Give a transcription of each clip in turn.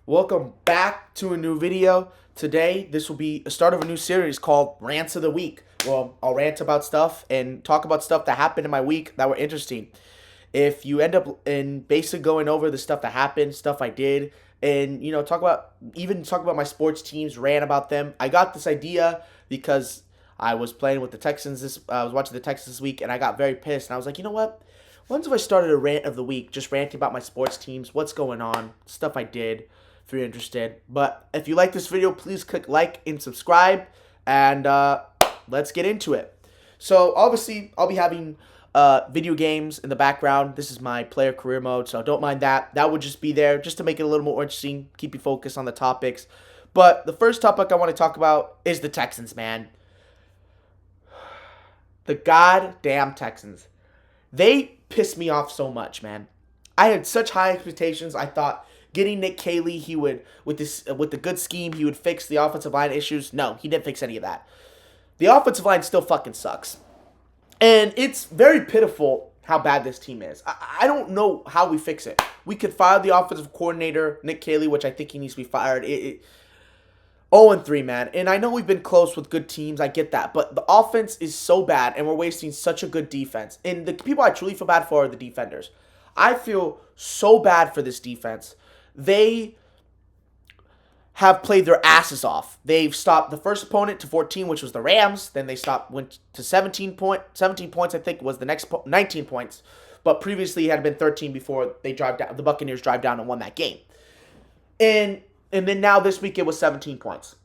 Welcome back to a new video. Today, this will be a start of a new series called Rants of the Week. Well, I'll rant about stuff and talk about stuff that happened in my week that were interesting. If you end up in basically going over the stuff that happened, stuff I did, and talk about my sports teams, rant about them. I got this idea because I was playing with the Texans I was watching the Texans this week and I got very pissed and I was like, you know what? When's have I started a rant of the week, just ranting about my sports teams, what's going on, stuff I did, if you're interested. But if you like this video, please click like and subscribe, and let's get into it. So obviously, I'll be having video games in the background. This is my player career mode, so don't mind that. That would just be there just to make it a little more interesting, keep you focused on the topics. But the first topic I want to talk about is the Texans, man. The goddamn Texans. They pissed me off so much, man. I had such high expectations. I thought getting Nick Caley, he would with the good scheme, he would fix the offensive line issues. No, he didn't fix any of that. The offensive line still fucking sucks. And it's very pitiful how bad this team is. I don't know how we fix it. We could fire the offensive coordinator, Nick Caley, which I think he needs to be fired. 0-3, man. And I know we've been close with good teams. I get that. But the offense is so bad, and we're wasting such a good defense. And the people I truly feel bad for are the defenders. I feel so bad for this defense. They have played their asses off. They've stopped the first opponent to 14, which was the Rams. Then they went to 17 points, I think, was the next 19 points. But previously it had been 13 before the Buccaneers drive down and won that game. And then now this week it was 17 points.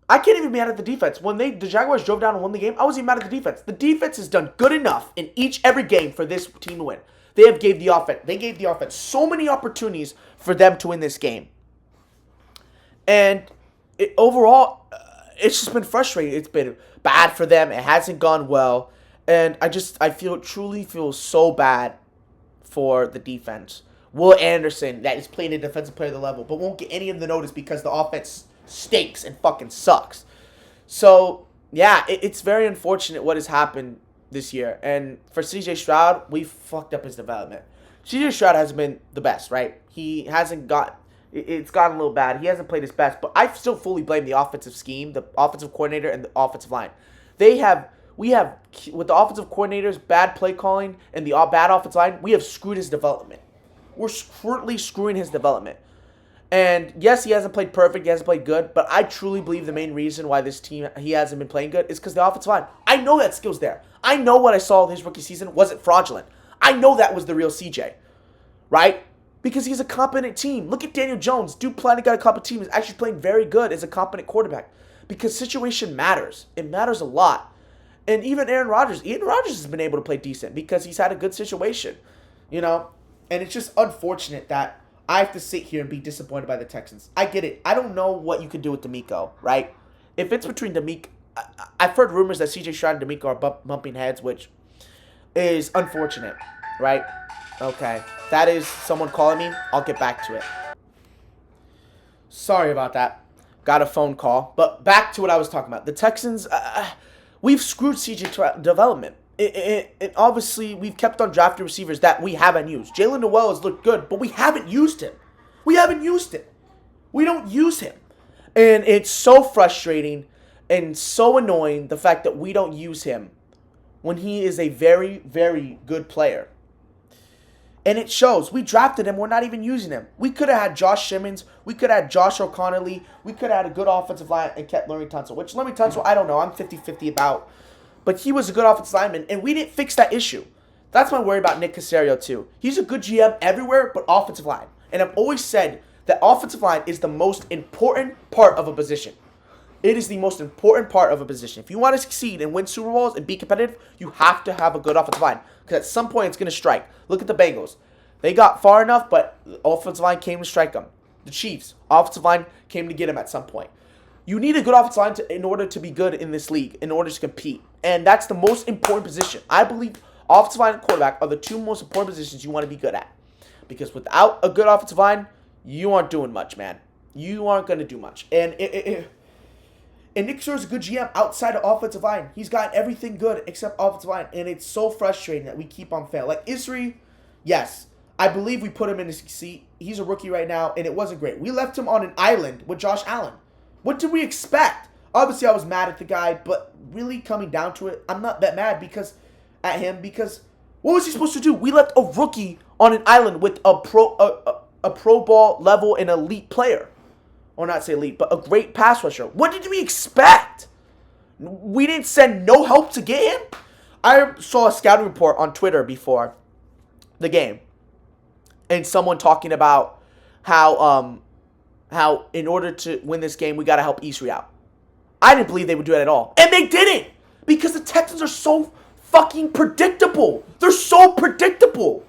I can't even be mad at the defense. When the Jaguars drove down and won the game, I wasn't even mad at the defense. The defense has done good enough in every game for this team to win. They gave the offense so many opportunities for them to win this game. And overall, it's just been frustrating. It's been bad for them. It hasn't gone well. And I truly feel so bad for the defense. Will Anderson, that is playing a defensive player at the level, but won't get any of the notice because the offense stinks and fucking sucks. So, yeah, it's very unfortunate what has happened this year. And for CJ Stroud, we fucked up his development. CJ Stroud hasn't been the best, right? It's gotten a little bad. He hasn't played his best, but I still fully blame the offensive scheme, the offensive coordinator, and the offensive line. We have, with the offensive coordinators, bad play calling, and the bad offensive line, we have screwed his development. We're currently screwing his development. And yes, he hasn't played perfect, he hasn't played good, but I truly believe the main reason why this team, he hasn't been playing good is because the offensive line. I know that skill's there. I know what I saw in his rookie season wasn't fraudulent. I know that was the real CJ, right? Because he's a competent team. Look at Daniel Jones. Dude playing got a competent team is actually playing very good as a competent quarterback. Because situation matters. It matters a lot. And even Aaron Rodgers has been able to play decent because he's had a good situation, you know? And it's just unfortunate that I have to sit here and be disappointed by the Texans. I get it. I don't know what you can do with D'Amico, right? If it's between D'Amico, I've heard rumors that CJ Stroud and D'Amico are bumping heads, which is unfortunate, right? Okay, that is someone calling me. I'll get back to it. Sorry about that. Got a phone call. But back to what I was talking about. The Texans, we've screwed CJ development. Obviously, we've kept on drafting receivers that we haven't used. Jalen Noel has looked good, but we haven't used him. We don't use him. And it's so frustrating and so annoying, the fact that we don't use him when he is a very, very good player. And it shows. We drafted him. We're not even using him. We could have had Josh Simmons. We could have had Josh O'Connelly. We could have had a good offensive line and kept Larry Tunsil. Which Larry Tunsil, I don't know. I'm 50-50 about. But he was a good offensive lineman, and we didn't fix that issue. That's my worry about Nick Caserio, too. He's a good GM everywhere but offensive line. And I've always said that offensive line is the most important part of a position. It is the most important part of a position. If you want to succeed and win Super Bowls and be competitive, you have to have a good offensive line. Because at some point, it's going to strike. Look at the Bengals. They got far enough, but the offensive line came to strike them. The Chiefs, offensive line came to get them at some point. You need a good offensive line in order to be good in this league, in order to compete. And that's the most important position. I believe offensive line and quarterback are the two most important positions you want to be good at. Because without a good offensive line, you aren't doing much, man. You aren't going to do much. And Nick Caserio's a good GM outside of offensive line. He's got everything good except offensive line. And it's so frustrating that we keep on failing. Like Isri, yes, I believe we put him in to succeed. he's a rookie right now, and it wasn't great. We left him on an island with Josh Allen. What did we expect? Obviously, I was mad at the guy, but really coming down to it, I'm not that mad at him because what was he supposed to do? We left a rookie on an island with a pro ball level and elite player. Or not say elite, but a great pass rusher. What did we expect? We didn't send no help to get him? I saw a scouting report on Twitter before the game. And someone talking about how in order to win this game, we got to help Eastry out. I didn't believe they would do that at all. And they didn't. Because the Texans are so fucking predictable. They're so predictable.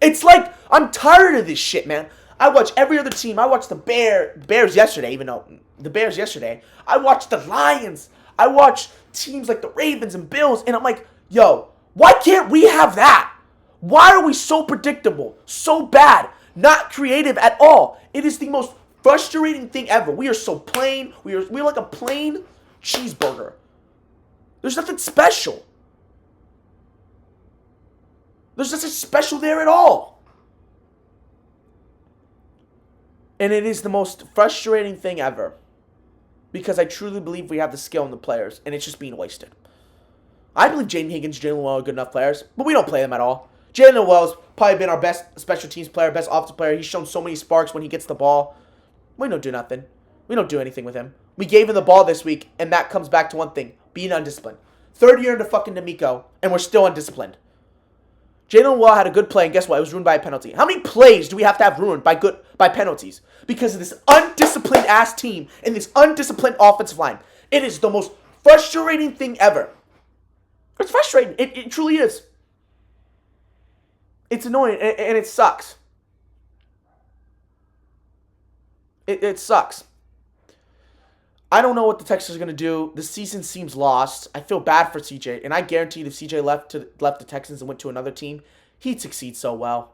It's like, I'm tired of this shit, man. I watch every other team. I watched the Bears yesterday, even though the Bears yesterday. I watched the Lions. I watched teams like the Ravens and Bills. And I'm like, yo, why can't we have that? Why are we so predictable? So bad. Not creative at all. It is the most frustrating thing ever. We are so plain. We're like a plain cheeseburger. There's nothing special. There's nothing special there at all. And it is the most frustrating thing ever. Because I truly believe we have the skill in the players. And it's just being wasted. I believe Jaden Higgins, Jalen Well are good enough players. But we don't play them at all. Jalen Well's probably been our best special teams player, best offensive player. He's shown so many sparks when he gets the ball. We don't do nothing. We don't do anything with him. We gave him the ball this week. And that comes back to one thing. Being undisciplined. Third year into fucking D'Amico. And we're still undisciplined. Jalen Well had a good play, and guess what? It was ruined by a penalty. How many plays do we have to have ruined by penalties? Because of this undisciplined ass team and this undisciplined offensive line. It is the most frustrating thing ever. It's frustrating. It truly is. It's annoying, and it sucks. It sucks. I don't know what the Texans are going to do. The season seems lost. I feel bad for CJ. And I guarantee if CJ left the Texans and went to another team, he'd succeed so well.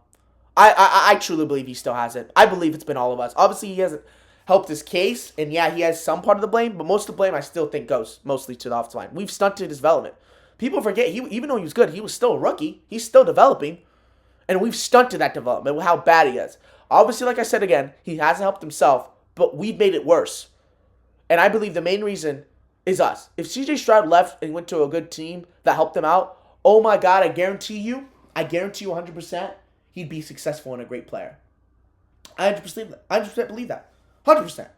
I truly believe he still has it. I believe it's been all of us. Obviously, he hasn't helped his case. And yeah, he has some part of the blame. But most of the blame, I still think, goes mostly to the offensive line. We've stunted his development. People forget, even though he was good, he was still a rookie. He's still developing. And we've stunted that development with how bad he is. Obviously, like I said again, he hasn't helped himself. But we've made it worse. And I believe the main reason is us. If CJ Stroud left and went to a good team that helped him out, oh my God, I guarantee you 100%, he'd be successful and a great player. I 100% believe that. 100%.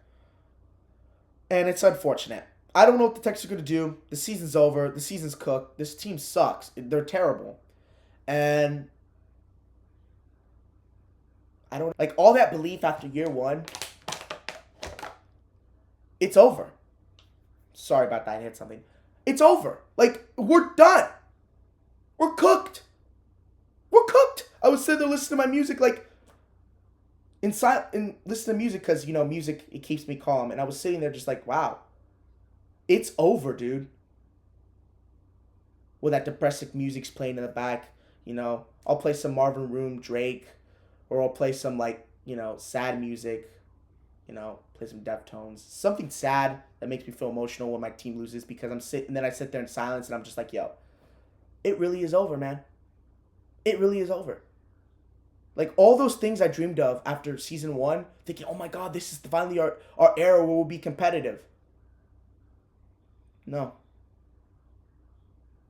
And it's unfortunate. I don't know what the Texans are going to do. The season's over. The season's cooked. This team sucks. They're terrible. And I don't like all that belief after year one. It's over. Sorry about that. I hit something. It's over. Like, we're done. We're cooked. We're cooked. I was sitting there listening to my music, like, and listen to music because, music, it keeps me calm. And I was sitting there just like, wow. It's over, dude. With that depressive music's playing in the back, I'll play some Marvin Room, Drake, or I'll play some, sad music, play some Deftones. Something sad that makes me feel emotional when my team loses because and then I sit there in silence and I'm just like, yo, it really is over, man. It really is over. Like, all those things I dreamed of after season 1, thinking, oh my God, this is finally our era where we'll be competitive. No.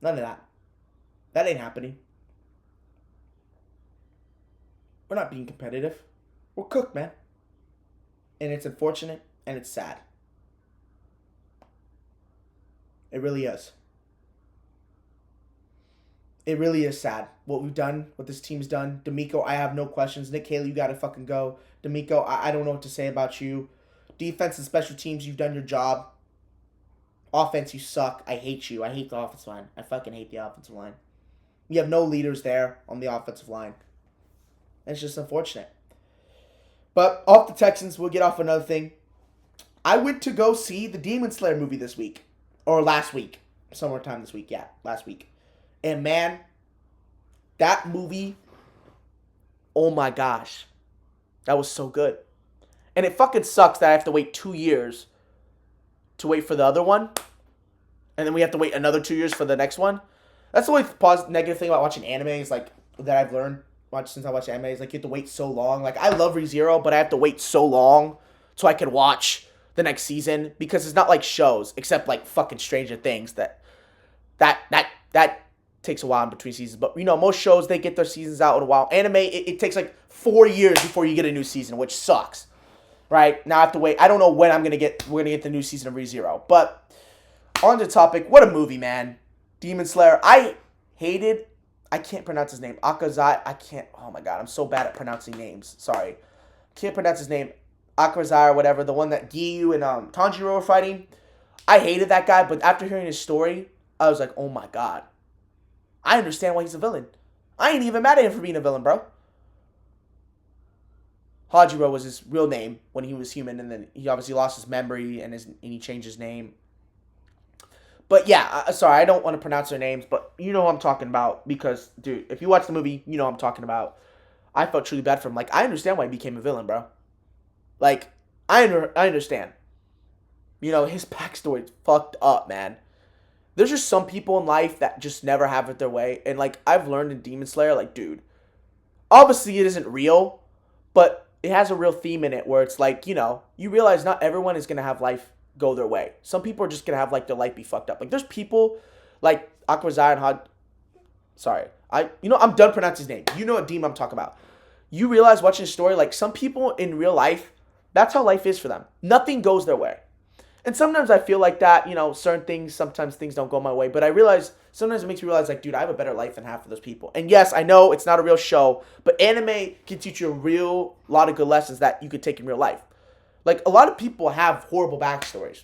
None of that. That ain't happening. We're not being competitive. We're cooked, man. And it's unfortunate, and it's sad. It really is. It really is sad. What we've done, what this team's done. D'Amico, I have no questions. Nick Haley, you gotta fucking go. D'Amico, I don't know what to say about you. Defense and special teams, you've done your job. Offense, you suck. I hate you. I hate the offensive line. I fucking hate the offensive line. You have no leaders there on the offensive line. And it's just unfortunate. But off the Texans, we'll get off another thing. I went to go see the Demon Slayer movie this week. Or last week. Somewhere time this week. Yeah, last week. And man, that movie, oh my gosh. That was so good. And it fucking sucks that I have to wait 2 years to wait for the other one. And then we have to wait another 2 years for the next one. That's the only negative thing about watching anime is that I've learned. since I watch anime is like you have to wait so long. Like I love ReZero, but I have to wait so long so I can watch the next season because it's not like shows, except like fucking Stranger Things that takes a while in between seasons. But most shows they get their seasons out in a while. Anime it takes like 4 years before you get a new season, which sucks. Right now I have to wait. I don't know when we're gonna get the new season of ReZero. But on the topic, what a movie, man! Demon Slayer. I can't pronounce his name. Akazai. I can't. Oh my god, I'm so bad at pronouncing names. Sorry, can't pronounce his name. Akazai or whatever. The one that Giyu and Tanjiro were fighting. I hated that guy, but after hearing his story, I was like, oh my god, I understand why he's a villain. I ain't even mad at him for being a villain, bro. Hajiro was his real name when he was human, and then he obviously lost his memory and he changed his name. But yeah, sorry, I don't want to pronounce their names, but you know who I'm talking about because, dude, if you watch the movie, you know what I'm talking about. I felt truly bad for him. Like, I understand why he became a villain, bro. Like, I understand. His backstory is fucked up, man. There's just some people in life that just never have it their way, and like I've learned in Demon Slayer, like, dude, obviously it isn't real, but it has a real theme in it where it's like, you realize not everyone is going to have life go their way. Some people are just going to have like their life be fucked up. Like there's people like Aquazai and sorry. I'm done pronouncing his name. You know what demon I'm talking about. You realize watching the story, like some people in real life, that's how life is for them. Nothing goes their way. And sometimes I feel like that, certain things, sometimes things don't go my way. But I realize, sometimes it makes me realize, like, dude, I have a better life than half of those people. And yes, I know it's not a real show, but anime can teach you a lot of good lessons that you could take in real life. Like, a lot of people have horrible backstories.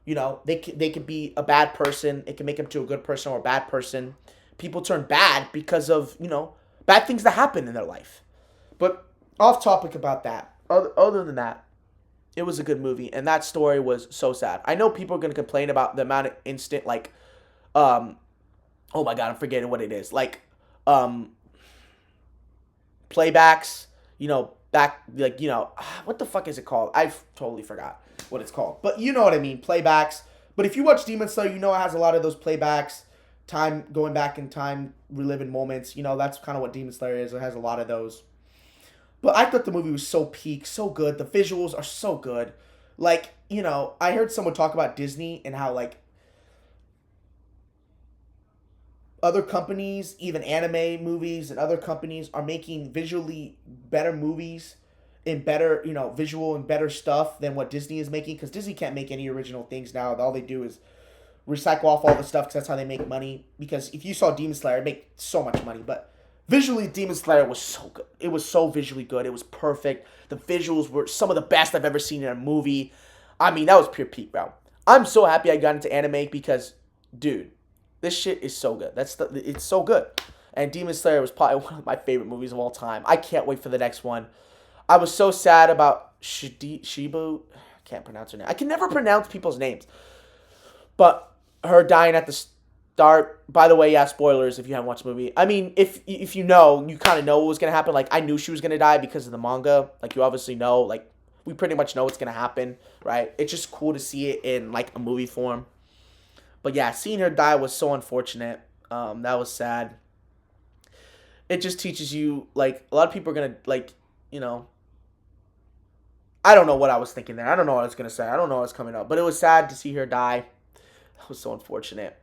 They could be a bad person. It can make them to a good person or a bad person. People turn bad because of, bad things that happen in their life. But off topic about that. Other than that, it was a good movie, and that story was so sad. I know people are going to complain about the amount of instant, like, oh my god, I'm forgetting what it is. Like, playbacks, what the fuck is it called? I totally forgot what it's called. But you know what I mean, playbacks. But if you watch Demon Slayer, it has a lot of those playbacks, time, going back in time, reliving moments. That's kind of what Demon Slayer is. It has a lot of those. But I thought the movie was so peak, so good. The visuals are so good. Like, I heard someone talk about Disney and how, like, other companies, even anime movies and other companies are making visually better movies and better, visual and better stuff than what Disney is making. Because Disney can't make any original things now. All they do is recycle off all the stuff because that's how they make money. Because if you saw Demon Slayer, it'd make so much money. But visually, Demon Slayer was so good. It was so visually good. It was perfect. The visuals were some of the best I've ever seen in a movie. I mean, that was pure peak, bro. I'm so happy I got into anime because, dude, this shit is so good. It's so good. And Demon Slayer was probably one of my favorite movies of all time. I can't wait for the next one. I was so sad about Shibu. I can't pronounce her name. I can never pronounce people's names. But her dying at the start. By the way, yeah, spoilers if you haven't watched the movie. I mean, if you know, you kind of know what was going to happen. Like, I knew she was going to die because of the manga. Like, you obviously know. Like, we pretty much know what's going to happen, right? It's just cool to see it in, like, a movie form. But, yeah, seeing her die was so unfortunate. That was sad. It just teaches you, like, a lot of people are going to, like, I don't know what I was thinking there. I don't know what I was going to say. I don't know what was coming up. But it was sad to see her die. That was so unfortunate.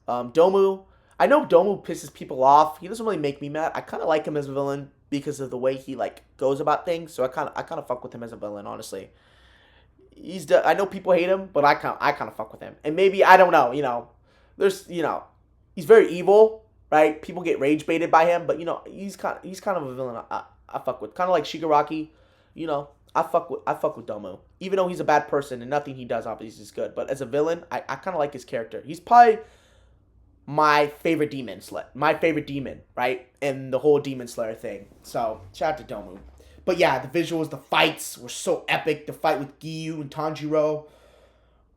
Domu, I know Domu pisses people off. He doesn't really make me mad. I kind of like him as a villain because of the way he like goes about things. So I kind of fuck with him as a villain, honestly. I know people hate him, but I kind of fuck with him. And maybe I don't know. There's he's very evil, right? People get rage baited by him, but he's kind of a villain. I fuck with, kind of like Shigaraki. I fuck with Domu, even though he's a bad person and nothing he does obviously is good. But as a villain, I kind of like his character. He's probably my favorite demon, right? And the whole Demon Slayer thing. So, shout out to Domu. But yeah, the visuals, the fights were so epic. The fight with Giyu and Tanjiro.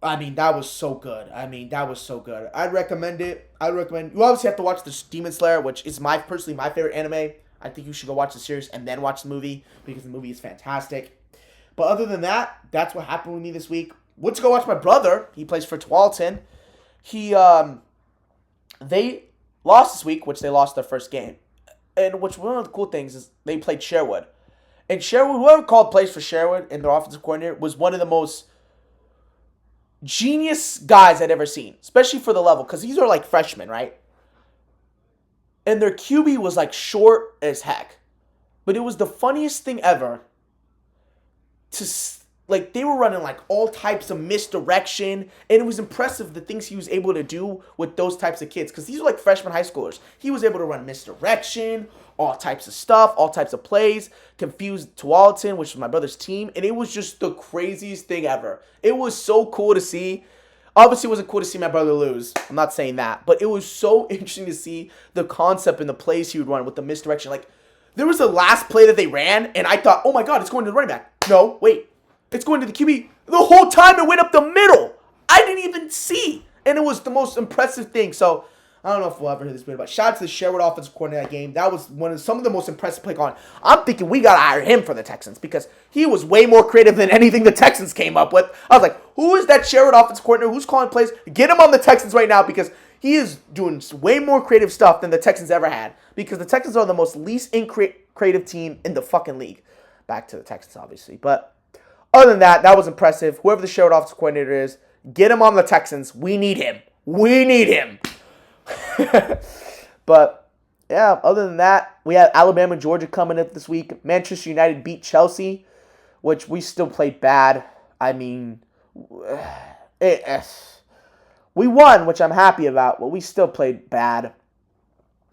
I mean, that was so good. I'd recommend it. You obviously have to watch this Demon Slayer, which is personally my favorite anime. I think you should go watch the series and then watch the movie because the movie is fantastic. But other than that, that's what happened with me this week. Went to go watch my brother. He plays for Tualatin. They lost this week, which they lost their first game. and which one of the cool things is they played Sherwood. And Sherwood, whoever called plays for Sherwood and their offensive coordinator was one of the most genius guys I'd ever seen, especially for the level, because these are like freshmen, right? And their QB was like short as heck. But it was the funniest thing ever to, like, they were running like all types of misdirection, and it was impressive the things he was able to do with those types of kids, because these are like freshman high schoolers. He was able to run misdirection, all types of stuff, all types of plays, confused Tualatin, which was my brother's team, and it was just the craziest thing ever. It was so cool to see. Obviously, it wasn't cool to see my brother lose. I'm not saying that, but it was so interesting to see the concept and the plays he would run with the misdirection. Like, there was the last play that they ran, and I thought, oh my god, it's going to the running back. No, wait. It's going to the QB. The whole time it went up the middle. I didn't even see. And it was the most impressive thing. So, I don't know if we'll ever hear this video, but shout out to the Sherwood offensive coordinator that game. That was some of the most impressive play calling. I'm thinking we got to hire him for the Texans because he was way more creative than anything the Texans came up with. I was like, who is that Sherwood offensive coordinator? Who's calling plays? Get him on the Texans right now because he is doing way more creative stuff than the Texans ever had, because the Texans are the most least creative team in the fucking league. Back to the Texans, obviously. But other than that, that was impressive. Whoever the Sherwood offensive coordinator is, get him on the Texans. We need him. We need him. But, yeah, other than that, we have Alabama and Georgia coming up this week. Manchester United beat Chelsea, which we still played bad. I mean, we won, which I'm happy about, but we still played bad.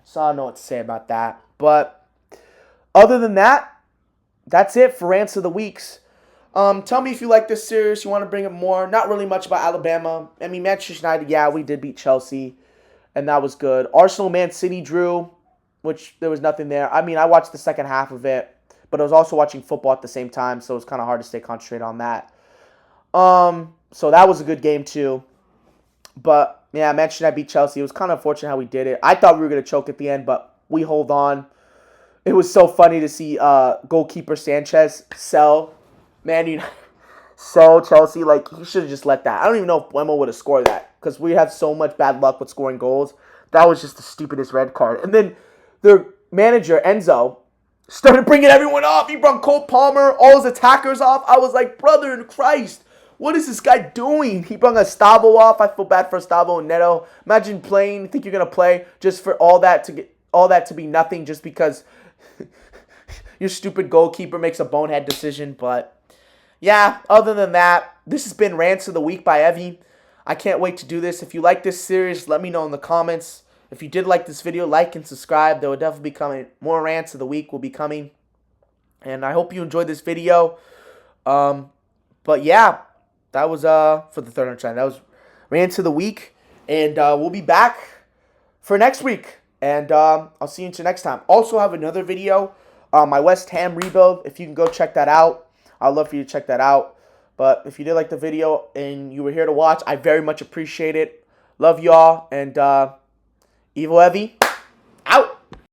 So I don't know what to say about that. But other than that, that's it for Rants of the Weeks. Tell me if you like this series, you want to bring it more. Not really much about Alabama. I mean, Manchester United, yeah, we did beat Chelsea, and that was good. Arsenal, Man City drew, which there was nothing there. I mean, I watched the second half of it, but I was also watching football at the same time, so it was kind of hard to stay concentrated on that. So that was a good game too. But, yeah, Manchester United beat Chelsea. It was kind of unfortunate how we did it. I thought we were going to choke at the end, but we hold on. It was so funny to see goalkeeper Sanchez sell Chelsea. Like, he should have just let that. I don't even know if Buemo would have scored that because we have so much bad luck with scoring goals. That was just the stupidest red card. And then their manager, Enzo, started bringing everyone off. He brought Cole Palmer, all his attackers off. I was like, brother in Christ, what is this guy doing? He brought Gustavo off. I feel bad for Gustavo and Neto. Imagine playing, think you're going to play just for all that to be nothing just because your stupid goalkeeper makes a bonehead decision. But yeah, other than that, this has been Rants of the Week by Evie. I can't wait to do this. If you like this series, let me know in the comments. If you did like this video, like and subscribe. There will definitely be coming. More Rants of the Week will be coming. And I hope you enjoyed this video. But yeah, that was for the third channel. That was Rants of the Week. And we'll be back for next week. And I'll see you until next time. Also have another video, my West Ham rebuild. If you can go check that out. I'd love for you to check that out. But if you did like the video and you were here to watch, I very much appreciate it. Love y'all. And Evil Evie, out.